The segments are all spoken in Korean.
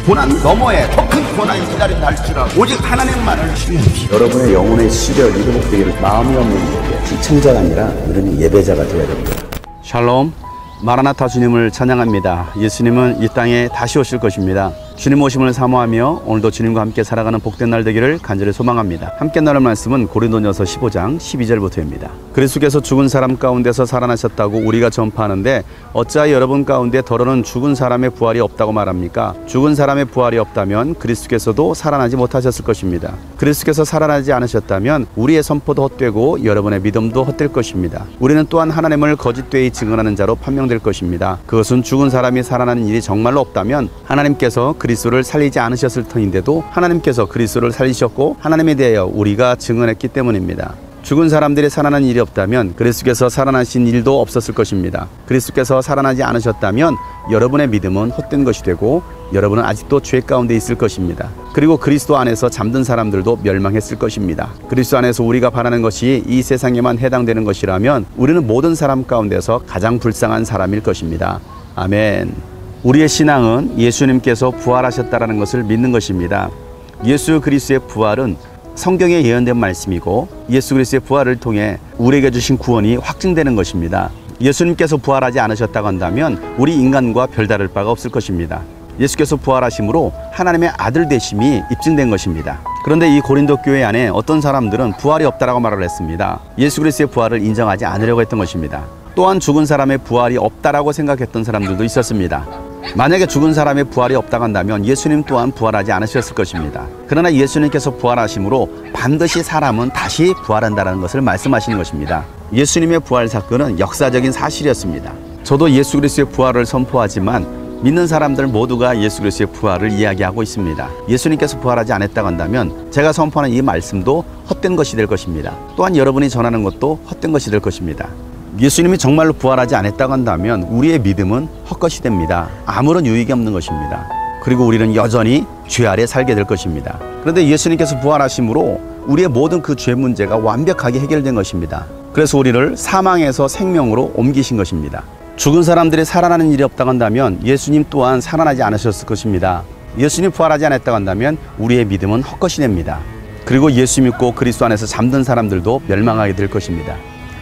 고난 너머에 더 큰 고난이 기다린다 할지라도 오직 하나님만을 신뢰하십시오. 여러분의 영혼의 시력이 회복되기를 마음이 없는 자에게 시청자가 아니라 우리는 예배자가 되어야 됩니다. 샬롬, 마라나타 주님을 찬양합니다. 예수님은 이 땅에 다시 오실 것입니다. 주님 오심을 사모하며 오늘도 주님과 함께 살아가는 복된 날 되기를 간절히 소망합니다. 함께 나눌 말씀은 고린도전서 15장 12절부터입니다. 그리스도께서 죽은 사람 가운데서 살아나셨다고 우리가 전파하는데 어찌하여 여러분 가운데 더러는 죽은 사람의 부활이 없다고 말합니까? 죽은 사람의 부활이 없다면 그리스도께서도 살아나지 못하셨을 것입니다. 그리스도께서 살아나지 않으셨다면 우리의 선포도 헛되고 여러분의 믿음도 헛될 것입니다. 우리는 또한 하나님을 거짓되이 증언하는 자로 판명될 것입니다. 그것은 죽은 사람이 살아나는 일이 정말로 없다면 하나님께서 그리스도를 살리지 않으셨을 터인데도 하나님께서 그리스도를 살리셨고 하나님에 대하여 우리가 증언했기 때문입니다. 죽은 사람들이 살아난 일이 없다면 그리스도께서 살아나신 일도 없었을 것입니다. 그리스도께서 살아나지 않으셨다면 여러분의 믿음은 헛된 것이 되고 여러분은 아직도 죄 가운데 있을 것입니다. 그리고 그리스도 안에서 잠든 사람들도 멸망했을 것입니다. 그리스도 안에서 우리가 바라는 것이 이 세상에만 해당되는 것이라면 우리는 모든 사람 가운데서 가장 불쌍한 사람일 것입니다. 아멘. 우리의 신앙은 예수님께서 부활하셨다는 것을 믿는 것입니다. 예수 그리스도의 부활은 성경에 예언된 말씀이고 예수 그리스도의 부활을 통해 우리에게 주신 구원이 확증되는 것입니다. 예수님께서 부활하지 않으셨다고 한다면 우리 인간과 별다를 바가 없을 것입니다. 예수께서 부활하심으로 하나님의 아들 되심이 입증된 것입니다. 그런데 이 고린도 교회 안에 어떤 사람들은 부활이 없다라고 말을 했습니다. 예수 그리스도의 부활을 인정하지 않으려고 했던 것입니다. 또한 죽은 사람의 부활이 없다라고 생각했던 사람들도 있었습니다. 만약에 죽은 사람의 부활이 없다고 한다면 예수님 또한 부활하지 않으셨을 것입니다. 그러나 예수님께서 부활하심으로 반드시 사람은 다시 부활한다는 것을 말씀하시는 것입니다. 예수님의 부활 사건은 역사적인 사실이었습니다. 저도 예수 그리스도의 부활을 선포하지만 믿는 사람들 모두가 예수 그리스도의 부활을 이야기하고 있습니다. 예수님께서 부활하지 않았다고 한다면 제가 선포하는 이 말씀도 헛된 것이 될 것입니다. 또한 여러분이 전하는 것도 헛된 것이 될 것입니다. 예수님이 정말로 부활하지 않았다고 한다면 우리의 믿음은 헛것이 됩니다. 아무런 유익이 없는 것입니다. 그리고 우리는 여전히 죄 아래 살게 될 것입니다. 그런데 예수님께서 부활하심으로 우리의 모든 그 죄 문제가 완벽하게 해결된 것입니다. 그래서 우리를 사망에서 생명으로 옮기신 것입니다. 죽은 사람들이 살아나는 일이 없다고 한다면 예수님 또한 살아나지 않으셨을 것입니다. 예수님 부활하지 않았다고 한다면 우리의 믿음은 헛것이 됩니다. 그리고 예수 믿고 그리스도 안에서 잠든 사람들도 멸망하게 될 것입니다.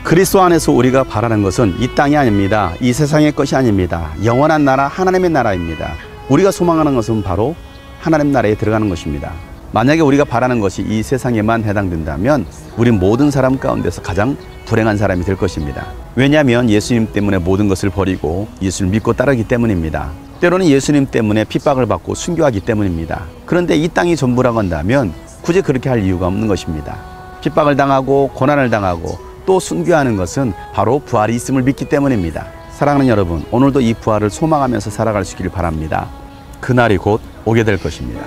그리스도 안에서 우리가 바라는 것은 이 땅이 아닙니다. 이 세상의 것이 아닙니다. 영원한 나라, 하나님의 나라입니다. 우리가 소망하는 것은 바로 하나님 나라에 들어가는 것입니다. 만약에 우리가 바라는 것이 이 세상에만 해당된다면 우린 모든 사람 가운데서 가장 불행한 사람이 될 것입니다. 왜냐하면 예수님 때문에 모든 것을 버리고 예수를 믿고 따르기 때문입니다. 때로는 예수님 때문에 핍박을 받고 순교하기 때문입니다. 그런데 이 땅이 전부라고 한다면 굳이 그렇게 할 이유가 없는 것입니다. 핍박을 당하고 고난을 당하고 또 순교하는 것은 바로 부활이 있음을 믿기 때문입니다. 사랑하는 여러분, 오늘도 이 부활을 소망하면서 살아갈 수 있기를 바랍니다. 그날이 곧 오게 될 것입니다.